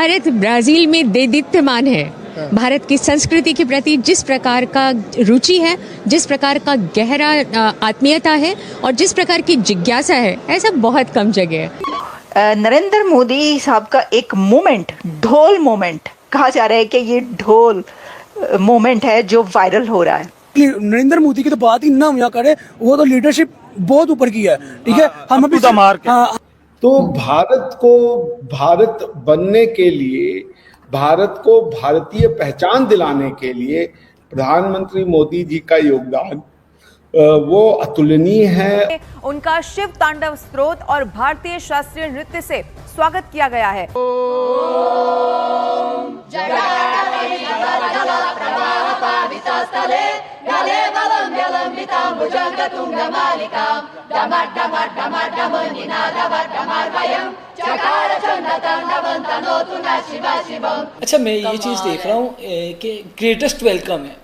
Bharat Brazil में देदीप्यमान है। भारत की संस्कृति के प्रति जिस प्रकार का रुचि है, जिस प्रकार का गहरा आत्मीयता है और जिस प्रकार की जिज्ञासा है, ऐसा बहुत कम जगह है। नरेंद्र मोदी साहब का एक मोमेंट, ढोल मोमेंट कहा जा रहा है कि ये ढोल मोमेंट है जो वायरल हो रहा है। नरेंद्र मोदी की तो बात ही ना हुआ करे, वो तो लीडरशिप बहुत ऊपर की है। ठीक है, हम अभी तो भारत को भारत बनने के लिए, भारत को भारतीय पहचान दिलाने के लिए प्रधानमंत्री मोदी जी का योगदान वो अतुलनीय है। उनका शिव तांडव स्तोत्र और भारतीय शास्त्रीय नृत्य से स्वागत किया गया है। अच्छा, मैं ये चीज देख रहा हूँ कि ग्रेटेस्ट वेलकम है।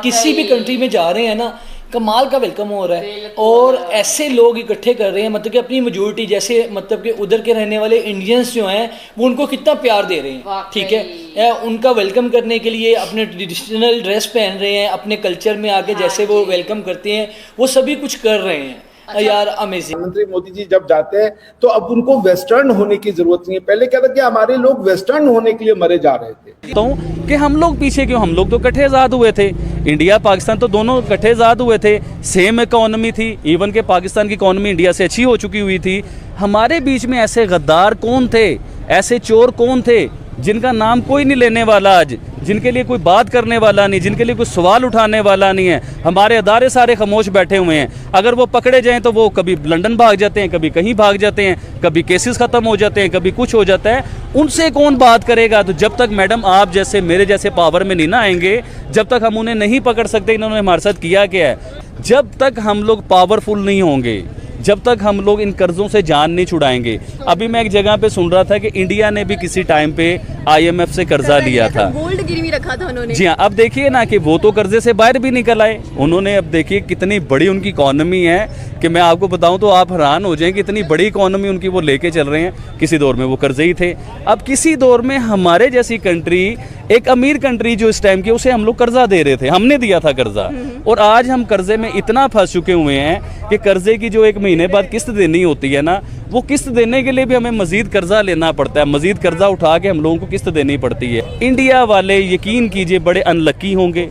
किसी भी कंट्री में जा रहे हैं ना, कमाल का वेलकम हो रहा है और ऐसे लोग इकट्ठे कर रहे हैं, मतलब कि अपनी मेजोरिटी, जैसे मतलब कि उधर के रहने वाले इंडियंस जो हैं वो उनको कितना प्यार दे रहे हैं। ठीक है, उनका वेलकम करने के लिए अपने ट्रेडिशनल ड्रेस पहन रहे हैं, अपने कल्चर में आके जैसे वो वेलकम करते हैं वो सभी कुछ कर रहे हैं। अच्छा, यार अमेजिंग। प्रधानमंत्री मोदी जी जब जाते हैं तो अब उनको वेस्टर्न होने की जरूरत नहीं है। पहले क्या था कि हमारे लोग वेस्टर्न होने के लिए मरे जा रहे थे। तो कि हम लोग पीछे क्यों, हम लोग तो इकट्ठे आज़ाद हुए थे। इंडिया पाकिस्तान तो दोनों इकट्ठे आज़ाद हुए थे, सेम इकोनॉमी थी, इवन के पाकिस्तान की इकोनॉमी इंडिया से अच्छी हो चुकी हुई थी। हमारे बीच में ऐसे गद्दार कौन थे, ऐसे चोर कौन थे जिनका नाम कोई नहीं लेने वाला आज, जिनके लिए कोई बात करने वाला नहीं, जिनके लिए कोई सवाल उठाने वाला नहीं है। हमारे अदारे सारे खामोश बैठे हुए हैं। अगर वो पकड़े जाएं तो वो कभी लंदन भाग जाते हैं, कभी कहीं भाग जाते हैं, कभी केसेस ख़त्म हो जाते हैं, कभी कुछ हो जाता है। उनसे कौन बात करेगा? तो जब तक मैडम आप जैसे मेरे जैसे पावर में नहीं ना आएंगे, जब तक हम उन्हें नहीं पकड़ सकते। इन्होंने हमारे साथ किया क्या है? जब तक हम लोग पावरफुल नहीं होंगे, जब तक हम लोग इन कर्जों से जान नहीं छुड़ाएंगे। अभी मैं एक जगह पे सुन रहा था कि इंडिया ने भी किसी टाइम पे IMF से कर्जा लिया था, गोल्ड गिरवी रखा था उन्होंने। जी हाँ, अब देखिए ना कि वो तो कर्जे से बाहर भी निकल आए उन्होंने। अब देखिए कितनी बड़ी उनकी इकोनॉमी है कि मैं आपको बताऊं तो आप हैरान हो जाएं कि इतनी बड़ी इकोनॉमी उनकी वो लेके चल रहे हैं। किसी दौर में वो कर्जे ही थे। अब किसी दौर में हमारे जैसी कंट्री, एक अमीर कंट्री जो इस टाइम की, उसे हम लोग कर्जा दे रहे थे, हमने दिया था कर्जा। और आज हम कर्जे में इतना फंस चुके हुए हैं कि कर्जे की जो 1 महीने बाद किस्त देनी होती है ना, वो किस्त देने के लिए भी हमें मजीद कर्जा लेना पड़ता है, मजीद कर्जा उठा के हम लोगों को किस्त देनी पड़ती है। इंडिया वाले यकीन कीजिए बड़े अनलकी होंगे,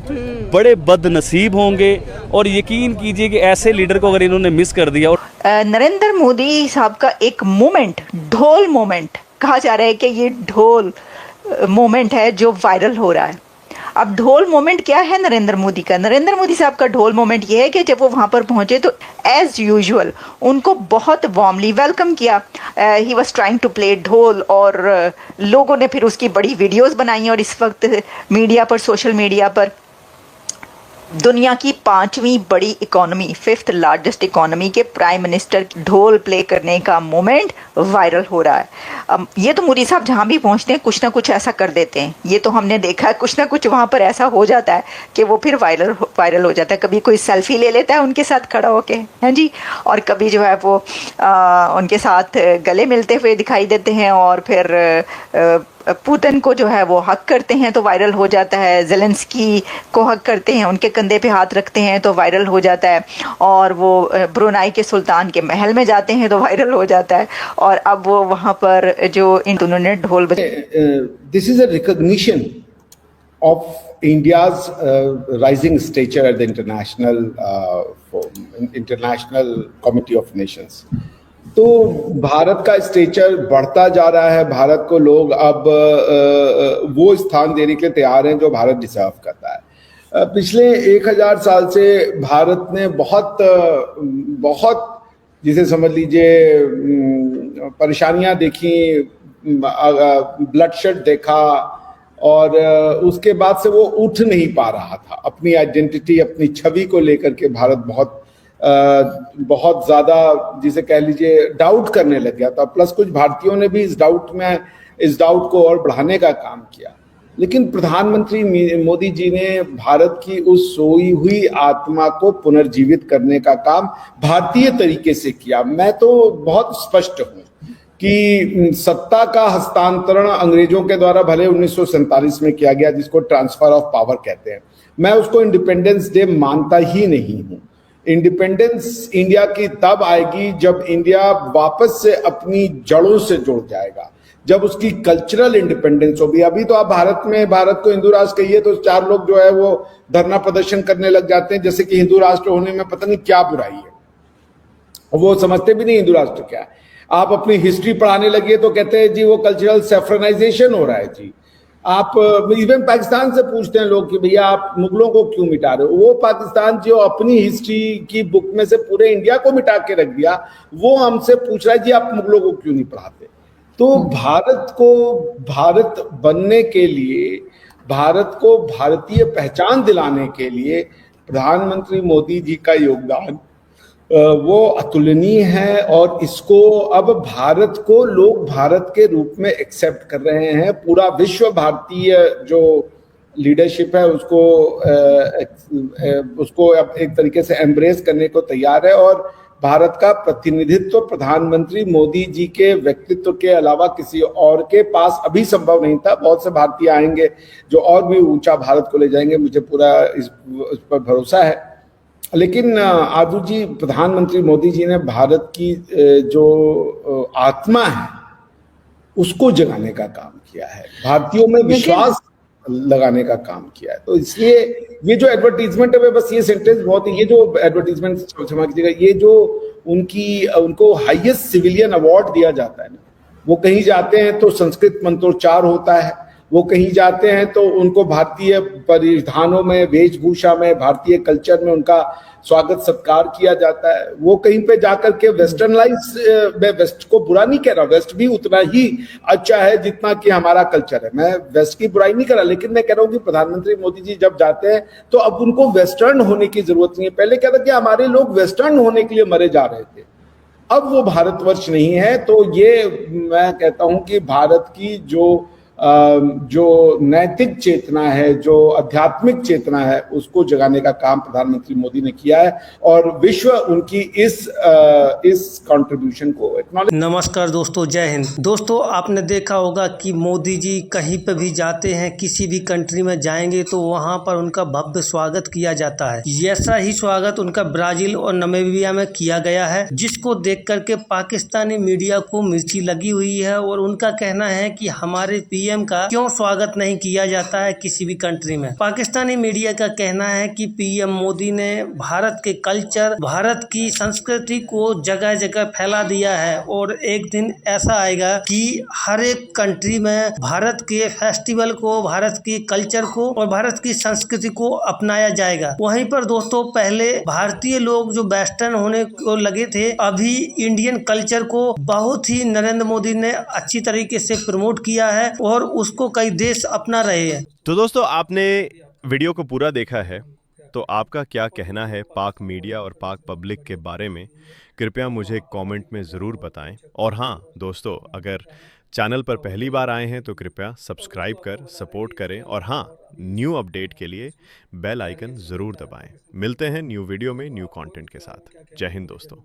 बड़े बदनसीब होंगे, और यकीन कीजिए कि ऐसे लीडर को अगर इन्होंने मिस कर दिया। और नरेंद्र मोदी साहब का एक मोमेंट, ढोल मोमेंट कहा जा रहा है कि ये ढोल मोमेंट है जो वायरल हो रहा है। अब ढोल मोमेंट क्या है नरेंद्र मोदी का? नरेंद्र मोदी साहब का ढोल मोमेंट ये है कि जब वो वहाँ पर पहुँचे तो एज यूजुअल उनको बहुत वार्मली वेलकम किया। He was trying to play dhol, और लोगों ने फिर उसकी बड़ी वीडियोस बनाई। और इस वक्त मीडिया पर, सोशल मीडिया पर दुनिया की 5वीं बड़ी इकोनॉमी, 5th लार्जेस्ट इकोनॉमी के प्राइम मिनिस्टर ढोल प्ले करने का मोमेंट वायरल हो रहा है। अब ये तो मोदी साहब जहाँ भी पहुँचते हैं कुछ ना कुछ ऐसा कर देते हैं। ये तो हमने देखा है, कुछ ना कुछ वहाँ पर ऐसा हो जाता है कि वो फिर वायरल हो जाता है। कभी कोई सेल्फी ले लेता है उनके साथ खड़ा होके, हैं जी, और कभी जो है वो उनके साथ गले मिलते हुए दिखाई देते हैं, और फिर पुतिन को जो है वो हक करते हैं तो वायरल हो जाता है। ज़ेलेंस्की को हक करते हैं, उनके कंधे पे हाथ रखते हैं तो वायरल हो जाता है। और वो ब्रुनाई के सुल्तान के महल में जाते हैं तो वायरल हो जाता है। और अब वो वहाँ पर जो उन्होंने ढोल this is a recognition of India's rising stature at the international committee of nations. तो भारत का स्टेचर बढ़ता जा रहा है। भारत को लोग अब वो स्थान देने के लिए तैयार हैं जो भारत डिजर्व करता है। पिछले 1000 साल से भारत ने बहुत जिसे समझ लीजिए परेशानियां देखी, ब्लडशेड देखा, और उसके बाद से वो उठ नहीं पा रहा था। अपनी आइडेंटिटी, अपनी छवि को लेकर के भारत बहुत ज्यादा जिसे कह लीजिए डाउट करने लग गया था। प्लस कुछ भारतीयों ने भी इस डाउट को और बढ़ाने का काम किया। लेकिन प्रधानमंत्री मोदी जी ने भारत की उस सोई हुई आत्मा को पुनर्जीवित करने का काम भारतीय तरीके से किया। मैं तो बहुत स्पष्ट हूं कि सत्ता का हस्तांतरण अंग्रेजों के द्वारा भले 1947 में किया गया, जिसको ट्रांसफर ऑफ पावर कहते हैं, मैं उसको इंडिपेंडेंस डे मानता ही नहीं हूं। इंडिपेंडेंस इंडिया की तब आएगी जब इंडिया वापस से अपनी जड़ों से जुड़ जाएगा, जब उसकी कल्चरल इंडिपेंडेंस होगी। अभी तो आप भारत को हिंदू राष्ट्र कहिए तो 4 लोग जो है वो धरना प्रदर्शन करने लग जाते हैं, जैसे कि हिंदू राष्ट्र होने में पता नहीं क्या बुराई है, वो समझते भी नहीं हिंदू राष्ट्र क्या है। आप अपनी हिस्ट्री पढ़ाने लगिए तो कहते हैं जी वो कल्चरल सेफ्रनाइजेशन हो रहा है जी। आप इवन पाकिस्तान से पूछते हैं लोग कि भैया आप मुगलों को क्यों मिटा रहे हो, वो पाकिस्तान जो अपनी हिस्ट्री की बुक में से पूरे इंडिया को मिटा के रख दिया, वो हमसे पूछ रहा है जी आप मुगलों को क्यों नहीं पढ़ाते। तो भारत को भारत बनने के लिए, भारत को भारतीय पहचान दिलाने के लिए प्रधानमंत्री मोदी जी का योगदान वो अतुलनीय है। और इसको अब भारत को लोग भारत के रूप में एक्सेप्ट कर रहे हैं। पूरा विश्व भारतीय जो लीडरशिप है उसको अब एक तरीके से एम्ब्रेस करने को तैयार है। और भारत का प्रतिनिधित्व प्रधानमंत्री मोदी जी के व्यक्तित्व के अलावा किसी और के पास अभी संभव नहीं था। बहुत से भारतीय आएंगे जो और भी ऊंचा भारत को ले जाएंगे, मुझे पूरा इस पर भरोसा है। लेकिन आदू जी, प्रधानमंत्री मोदी जी ने भारत की जो आत्मा है उसको जगाने का काम किया है, भारतीयों में विश्वास लगाने का काम किया है। तो इसलिए ये जो एडवर्टीजमेंट है, बस ये सेंटेंस बहुत ही, ये जो एडवर्टीजमेंट क्षमा कीजिएगा, ये जो उनको हाईएस्ट सिविलियन अवार्ड दिया जाता है ना, वो कहीं जाते हैं तो संस्कृत मंत्रोच्चार होता है, वो कहीं जाते हैं तो उनको भारतीय परिधानों में, वेशभूषा में, भारतीय कल्चर में उनका स्वागत सत्कार किया जाता है। वो कहीं पे जाकर के वेस्टर्नाइज, मैं वेस्ट को बुरा नहीं कह रहा, वेस्ट भी उतना ही अच्छा है जितना कि हमारा कल्चर है, मैं वेस्ट की बुराई नहीं कर रहा, लेकिन मैं कह रहा हूँ कि प्रधानमंत्री मोदी जी जब जाते हैं तो अब उनको वेस्टर्न होने की जरूरत नहीं है। पहले क्या था कि हमारे लोग वेस्टर्न होने के लिए मरे जा रहे थे, अब वो भारतवर्ष नहीं है। तो ये मैं कहता हूं कि भारत की जो नैतिक चेतना है, जो आध्यात्मिक चेतना है, उसको जगाने का काम प्रधानमंत्री मोदी ने किया है और विश्व उनकी इस कंट्रीब्यूशन को एक्नॉलेज। नमस्कार दोस्तों, जय हिंद। दोस्तों, आपने देखा होगा कि मोदी जी कहीं पर भी जाते हैं, किसी भी कंट्री में जाएंगे तो वहां पर उनका भव्य स्वागत किया जाता है। ऐसा ही स्वागत उनका ब्राजील और नामीबिया में किया गया है, जिसको देख करके पाकिस्तानी मीडिया को मिर्ची लगी हुई है और उनका कहना है कि हमारे पीएम का क्यों स्वागत नहीं किया जाता है किसी भी कंट्री में। पाकिस्तानी मीडिया का कहना है कि पीएम मोदी ने भारत के कल्चर, भारत की संस्कृति को जगह जगह फैला दिया है और एक दिन ऐसा आएगा कि हर एक कंट्री में भारत के फेस्टिवल को, भारत की कल्चर को और भारत की संस्कृति को अपनाया जाएगा। वहीं पर दोस्तों, पहले भारतीय लोग जो वेस्टर्न होने को लगे थे, अभी इंडियन कल्चर को बहुत ही नरेंद्र मोदी ने अच्छी तरीके से प्रमोट किया है और उसको कई देश अपना रहे हैं। तो दोस्तों, आपने वीडियो को पूरा देखा है, तो आपका क्या कहना है पाक मीडिया और पाक पब्लिक के बारे में, कृपया मुझे कमेंट में ज़रूर बताएं। और हाँ दोस्तों, अगर चैनल पर पहली बार आए हैं तो कृपया सब्सक्राइब कर सपोर्ट करें और हाँ, न्यू अपडेट के लिए बेल आइकन ज़रूर दबाएं। मिलते हैं न्यू वीडियो में न्यू कंटेंट के साथ। जय हिंद दोस्तों।